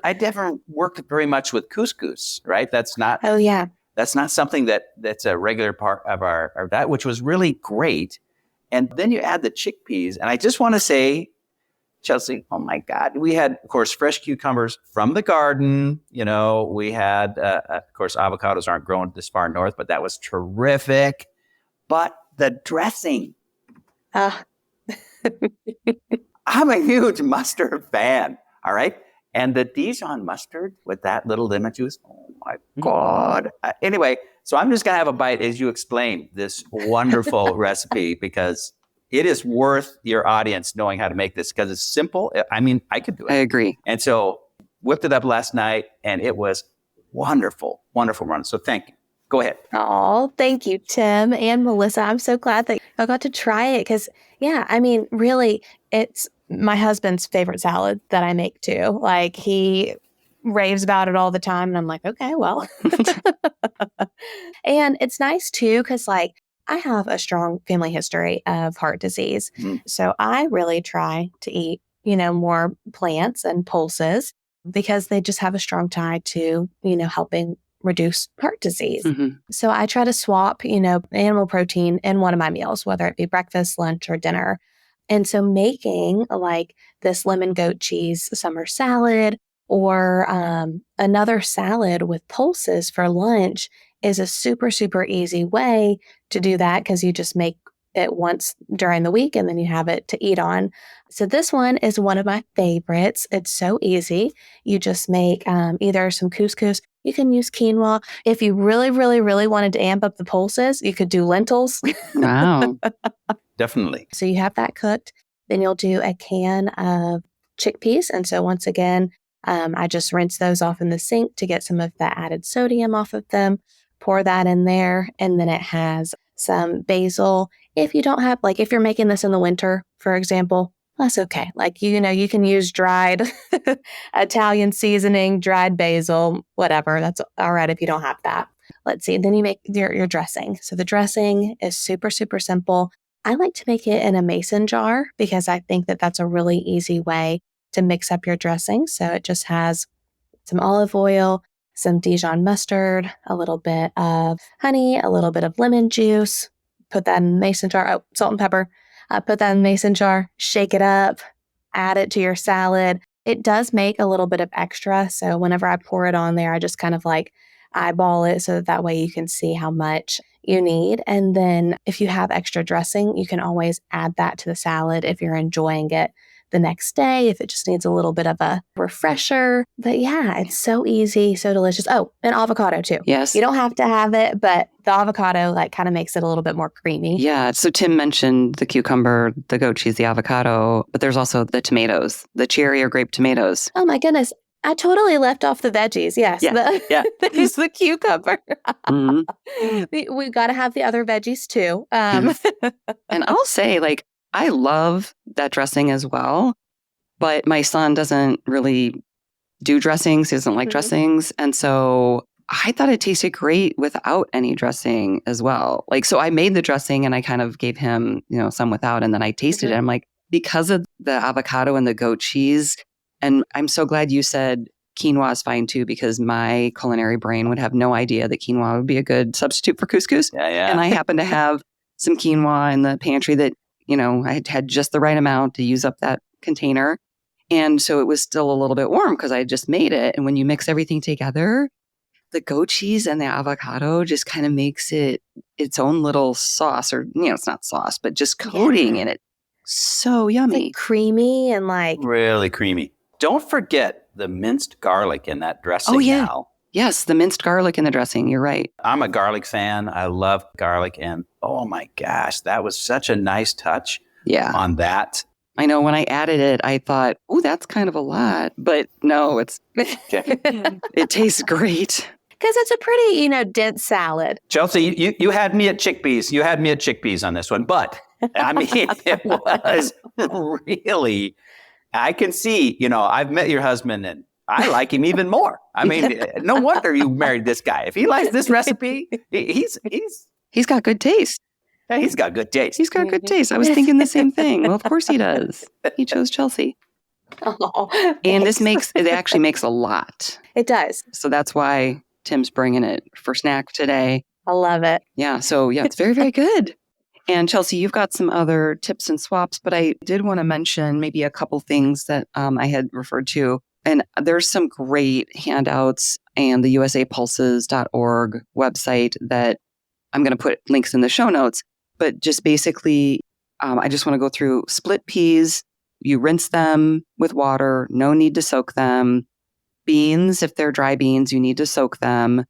I never worked very much with couscous, right? That's not. Oh, yeah. That's not something that's a regular part of our diet, which was really great. And then you add the chickpeas. And I just want to say, Chelsea, oh my God, we had, of course, fresh cucumbers from the garden. We had, of course, avocados aren't grown this far north, but that was terrific. But the dressing, I'm a huge mustard fan. All right. And the Dijon mustard with that little lemon juice. Oh my God. Anyway, so I'm just going to have a bite as you explain this wonderful recipe, because it is worth your audience knowing how to make this, because it's simple. I mean, I could do it. I agree. And so whipped it up last night and it was wonderful, wonderful run. So thank you. Go ahead. Oh, thank you, Tim and Melissa. I'm so glad that I got to try it because, yeah, I mean, really, it's my husband's favorite salad that I make too. Like, he raves about it all the time. And I'm like, okay, well. And it's nice too, because, like, I have a strong family history of heart disease. So I really try to eat, more plants and pulses because they just have a strong tie to, helping reduce heart disease. So I try to swap, animal protein in one of my meals, whether it be breakfast, lunch, or dinner. And so making like this lemon goat cheese summer salad or another salad with pulses for lunch is a super, super easy way to do that, because you just make it once during the week and then you have it to eat on. So this one is one of my favorites. It's so easy. You just make either some couscous. You can use quinoa. If you really, really, really wanted to amp up the pulses, you could do lentils. Wow. Definitely. So you have that cooked. Then you'll do a can of chickpeas. And so once again, I just rinse those off in the sink to get some of that added sodium off of them. Pour that in there. And then it has some basil. If you don't have, like, if you're making this in the winter, for example, that's okay. Like, you can use dried Italian seasoning, dried basil, whatever. That's all right if you don't have that. Let's see. Then you make your dressing. So the dressing is super, super simple. I like to make it in a mason jar because I think that that's a really easy way to mix up your dressing. So it just has some olive oil, some Dijon mustard, a little bit of honey, a little bit of lemon juice. Put that in the mason jar. Oh, salt and pepper. Put that in the mason jar, shake it up, add it to your salad. It does make a little bit of extra. So whenever I pour it on there, I just kind of like eyeball it so that way you can see how much you need. And then if you have extra dressing, you can always add that to the salad if you're enjoying it the next day, if it just needs a little bit of a refresher. But yeah, it's so easy, so delicious. Oh, and avocado too. Yes. You don't have to have it, but the avocado like kind of makes it a little bit more creamy. Yeah. So Tim mentioned the cucumber, the goat cheese, the avocado, but there's also the tomatoes, the cherry or grape tomatoes. Oh my goodness. I totally left off the veggies. Yes. Yeah. There's the cucumber. Mm-hmm. We got to have the other veggies too. And I'll say, like, I love that dressing as well, but my son doesn't really do dressings. He doesn't like dressings. And so I thought it tasted great without any dressing as well. Like, so I made the dressing and I kind of gave him, some without, and then I tasted it. I'm like, because of the avocado and the goat cheese. And I'm so glad you said quinoa is fine too, because my culinary brain would have no idea that quinoa would be a good substitute for couscous. Yeah. And I happen to have some quinoa in the pantry that, I had just the right amount to use up that container. And so it was still a little bit warm because I had just made it. And when you mix everything together, the goat cheese and the avocado just kind of makes it its own little sauce, or, it's not sauce, but just coating in it. So yummy. Like creamy and like Really creamy. Don't forget the minced garlic in that dressing. Oh, yeah. Now. Yes, the minced garlic in the dressing. You're right. I'm a garlic fan. I love garlic. And oh my gosh, that was such a nice touch on that. I know when I added it, I thought, oh, that's kind of a lot. But no, it tastes great. because it's a pretty, dense salad. Chelsea, you had me at chickpeas. You had me at chickpeas on this one. But I mean, it was really, I can see, I've met your husband and I like him even more. I mean, no wonder you married this guy. If he likes this recipe, he's got good taste. He's got good taste. He's got good taste. I was thinking the same thing. Well, of course he does. He chose Chelsea. Oh, and it actually makes a lot. It does. So that's why Tim's bringing it for snack today. I love it. Yeah. So yeah, it's very, very good. And Chelsea, you've got some other tips and swaps, but I did want to mention maybe a couple things that I had referred to. And there's some great handouts and the usapulses.org website that I'm going to put links in the show notes. But just basically, I just want to go through split peas, you rinse them with water, no need to soak them. Beans, if they're dry beans, you need to soak them.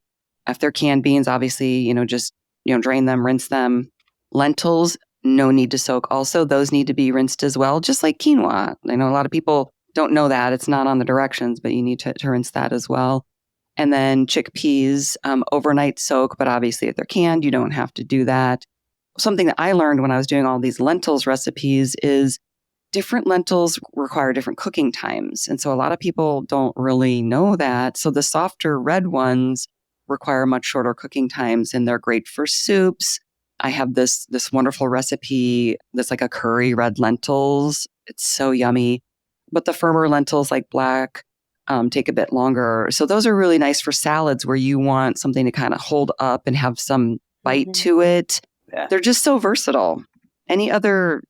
If they're canned beans, obviously, just, drain them, rinse them. Lentils, no need to soak. Also, those need to be rinsed as well, just like quinoa. I know a lot of people don't know that. It's not on the directions, but you need to rinse that as well. And then chickpeas, overnight soak, but obviously if they're canned, you don't have to do that. Something that I learned when I was doing all these lentils recipes is different lentils require different cooking times. And so a lot of people don't really know that. So the softer red ones require much shorter cooking times, and they're great for soups. I have this wonderful recipe that's like a curry red lentils. It's so yummy. But the firmer lentils like black take a bit longer. So those are really nice for salads where you want something to kind of hold up and have some bite to it. Yeah. They're just so versatile. Any other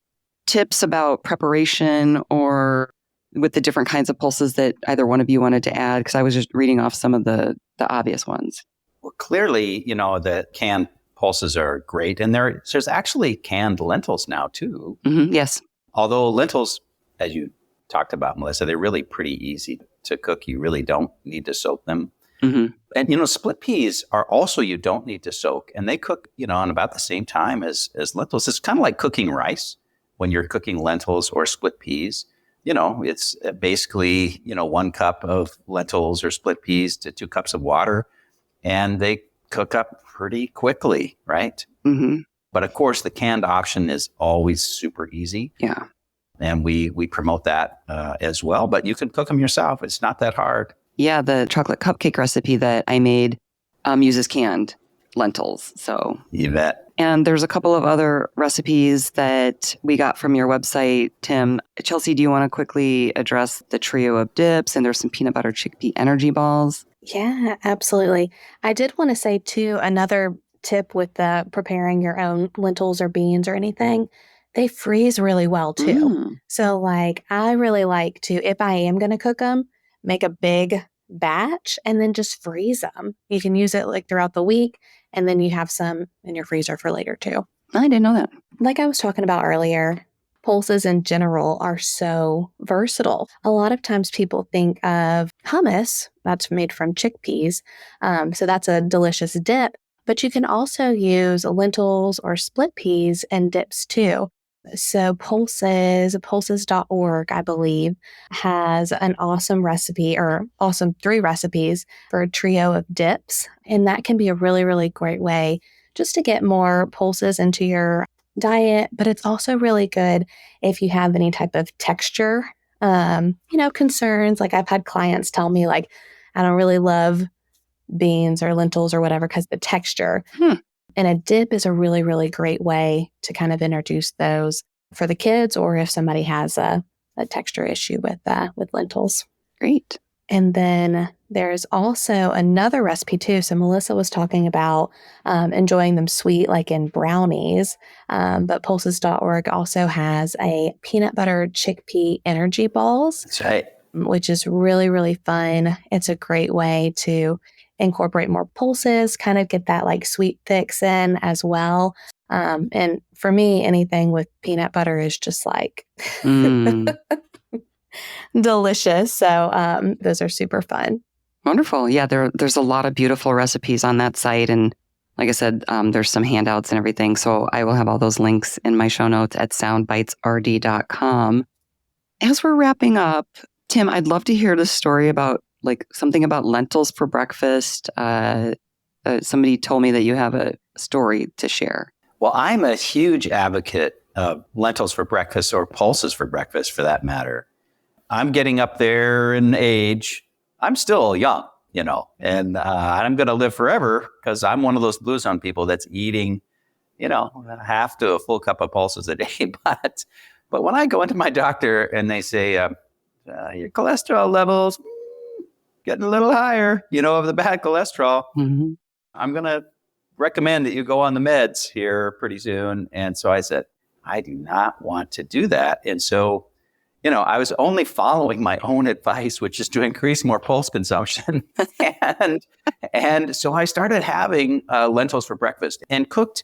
tips about preparation or with the different kinds of pulses that either one of you wanted to add? Because I was just reading off some of the obvious ones. Well, clearly, the canned pulses are great. And there's actually canned lentils now, too. Mm-hmm, yes. Although lentils, as you talked about, Melissa, they're really pretty easy to cook. You really don't need to soak them. Mm-hmm. And, split peas are also, you don't need to soak. And they cook, on about the same time as lentils. It's kind of like cooking rice when you're cooking lentils or split peas. It's basically, 1 cup of lentils or split peas to 2 cups of water. And they cook up pretty quickly, right? Mm-hmm. But of course, the canned option is always super easy. Yeah. And we promote that as well. But you can cook them yourself. It's not that hard. Yeah, the chocolate cupcake recipe that I made uses canned lentils. So You bet. And there's a couple of other recipes that we got from your website, Tim. Chelsea, do you want to quickly address the trio of dips? And there's some peanut butter chickpea energy balls. Yeah, absolutely. I did want to say, too, another tip with preparing your own lentils or beans or anything, they freeze really well, too. So, I really like to, if I am going to cook them, make a big batch and then just freeze them. You can use it throughout the week, and then you have some in your freezer for later, too. I didn't know that. Like I was talking about earlier, pulses in general are so versatile. A lot of times people think of hummus, that's made from chickpeas. So that's a delicious dip, but you can also use lentils or split peas and dips too. So pulses.org, I believe, has an awesome recipe or awesome 3 recipes for a trio of dips. And that can be a really, really great way just to get more pulses into your diet, but it's also really good if you have any type of texture, concerns. I've had clients tell me I don't really love beans or lentils or whatever because the texture. And a dip is a really, really great way to kind of introduce those for the kids, or if somebody has a texture issue with lentils. Great. And then there's also another recipe too. So Melissa was talking about enjoying them sweet, like in brownies. But pulses.org also has a peanut butter chickpea energy balls. That's right. Which is really, really fun. It's a great way to incorporate more pulses, kind of get that sweet fix in as well. And for me, anything with peanut butter is just delicious. So those are super fun. Wonderful. Yeah, there's a lot of beautiful recipes on that site. And like I said, there's some handouts and everything. So I will have all those links in my show notes at soundbitesrd.com. As we're wrapping up, Tim, I'd love to hear the story about something about lentils for breakfast. Somebody told me that you have a story to share. Well, I'm a huge advocate of lentils for breakfast, or pulses for breakfast for that matter. I'm getting up there in age. I'm still young, and I'm going to live forever because I'm one of those Blue Zone people that's eating, half to a full cup of pulses a day. But when I go into my doctor and they say, your cholesterol levels getting a little higher, of the bad cholesterol, I'm going to recommend that you go on the meds here pretty soon. And so I said, I do not want to do that. And so, I was only following my own advice, which is to increase more pulse consumption. and so I started having lentils for breakfast and cooked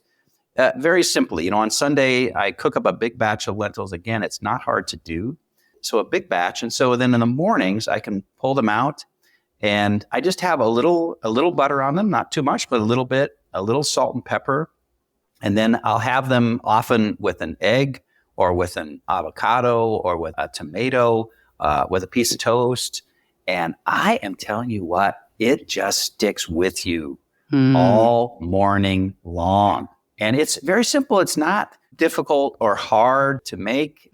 very simply. On Sunday, I cook up a big batch of lentils. Again, it's not hard to do. So a big batch. And so then in the mornings, I can pull them out and I just have a little butter on them, not too much, but a little bit, a little salt and pepper. And then I'll have them often with an egg or with an avocado or with a tomato, with a piece of toast. And I am telling you what, it just sticks with you all morning long. And it's very simple. It's not difficult or hard to make.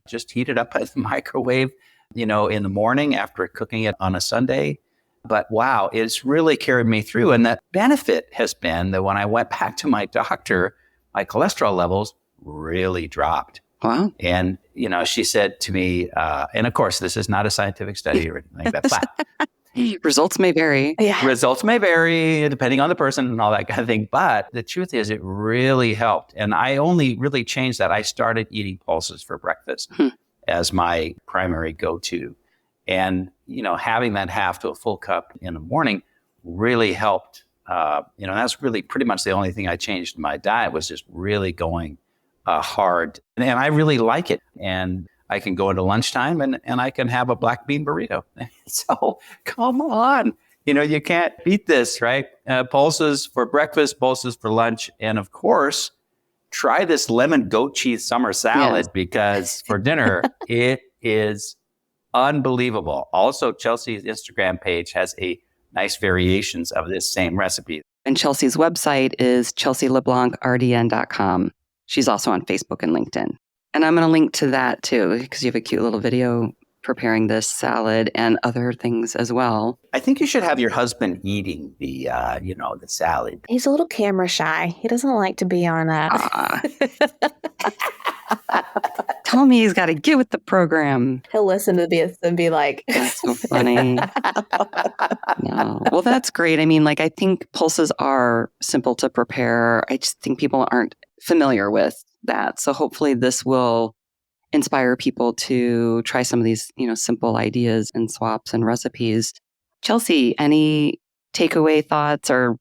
Just heat it up in the microwave, in the morning after cooking it on a Sunday. But wow, it's really carried me through. And that benefit has been that when I went back to my doctor, my cholesterol levels really dropped. Wow. And, she said to me, and of course, this is not a scientific study or anything like that, but results may vary. Yeah. results may vary depending on the person and all that kind of thing. But the truth is it really helped. And I only really changed that. I started eating pulses for breakfast as my primary go-to. And, having that half to a full cup in the morning really helped. That's really pretty much the only thing I changed in my diet was just really going hard. And I really like it. And I can go into lunchtime and I can have a black bean burrito. So come on. You can't beat this, right? Pulses for breakfast, pulses for lunch. And of course, try this lemon goat cheese summer salad because for dinner, it is unbelievable. Also, Chelsea's Instagram page has a nice variations of this same recipe. And Chelsea's website is chelsealeblancrdn.com. She's also on Facebook and LinkedIn. And I'm going to link to that too, because you have a cute little video preparing this salad and other things as well. I think you should have your husband eating the salad. He's a little camera shy. He doesn't like to be on Tell me he's got to get with the program. He'll listen to this and be like, that's so funny. No. Well, that's great. I mean, I think pulses are simple to prepare. I just think people aren't familiar with that. So hopefully this will inspire people to try some of these, simple ideas and swaps and recipes. Chelsea, any takeaway thoughts or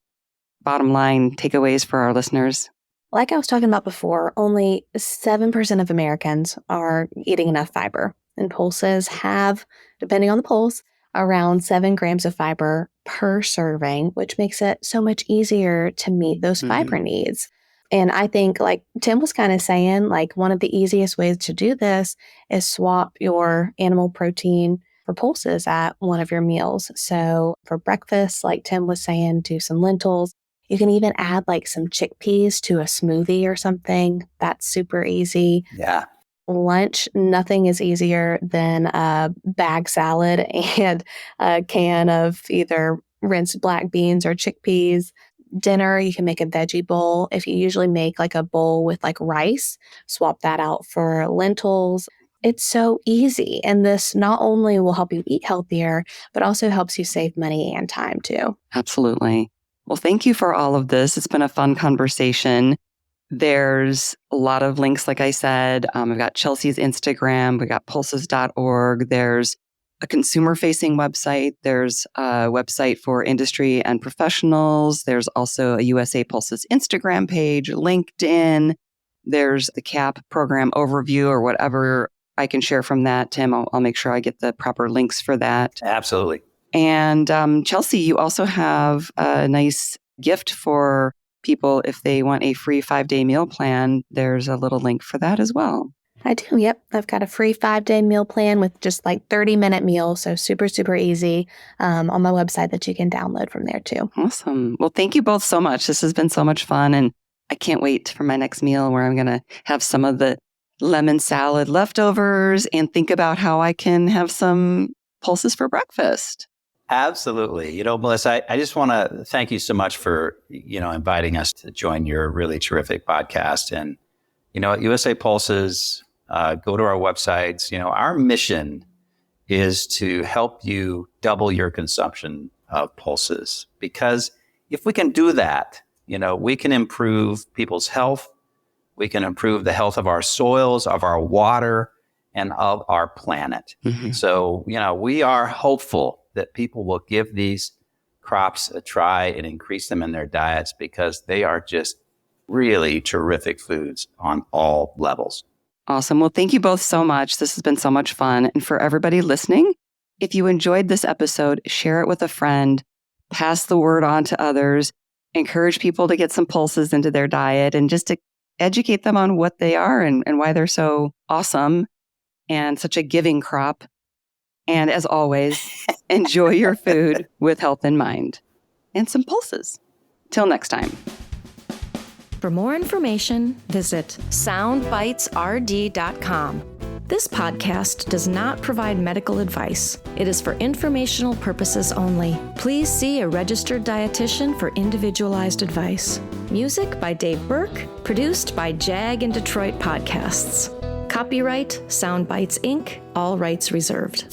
bottom line takeaways for our listeners? Like I was talking about before, only 7% of Americans are eating enough fiber. And pulses have, depending on the pulse, around 7 grams of fiber per serving, which makes it so much easier to meet those fiber needs. And I think, like Tim was kind of saying, one of the easiest ways to do this is swap your animal protein for pulses at one of your meals. So for breakfast, like Tim was saying, do some lentils. You can even add some chickpeas to a smoothie or something. That's super easy. Yeah. Lunch, nothing is easier than a bag salad and a can of either rinsed black beans or chickpeas. Dinner, you can make a veggie bowl. If you usually make a bowl with rice, swap that out for lentils. It's so easy. And this not only will help you eat healthier, but also helps you save money and time too. Absolutely. Well, thank you for all of this. It's been a fun conversation. There's a lot of links, like I said. I've got Chelsea's Instagram. We got pulses.org. There's a consumer-facing website. There's a website for industry and professionals. There's also a USA Pulses Instagram page, LinkedIn. There's the CAP program overview or whatever I can share from that. Tim, I'll make sure I get the proper links for that. Absolutely. And Chelsea, you also have a nice gift for people if they want a free 5-day meal plan. There's a little link for that as well. I do. Yep. I've got a free 5-day meal plan with just 30-minute meals. So super, super easy on my website that you can download from there too. Awesome. Well, thank you both so much. This has been so much fun. And I can't wait for my next meal where I'm going to have some of the lemon salad leftovers and think about how I can have some pulses for breakfast. Absolutely. Melissa, I just want to thank you so much for, inviting us to join your really terrific podcast. And, at USA Pulses, go to our websites. Our mission is to help you double your consumption of pulses, because if we can do that, we can improve people's health. We can improve the health of our soils, of our water, and of our planet. Mm-hmm. So, we are hopeful that people will give these crops a try and increase them in their diets, because they are just really terrific foods on all levels. Awesome. Well, thank you both so much. This has been so much fun. And for everybody listening, if you enjoyed this episode, share it with a friend, pass the word on to others, encourage people to get some pulses into their diet, and just to educate them on what they are and why they're so awesome and such a giving crop. And as always, enjoy your food with health in mind and some pulses. Till next time. For more information, visit soundbitesrd.com. This podcast does not provide medical advice. It is for informational purposes only. Please see a registered dietitian for individualized advice. Music by Dave Burke, produced by Jag and Detroit Podcasts. Copyright Soundbites Inc., all rights reserved.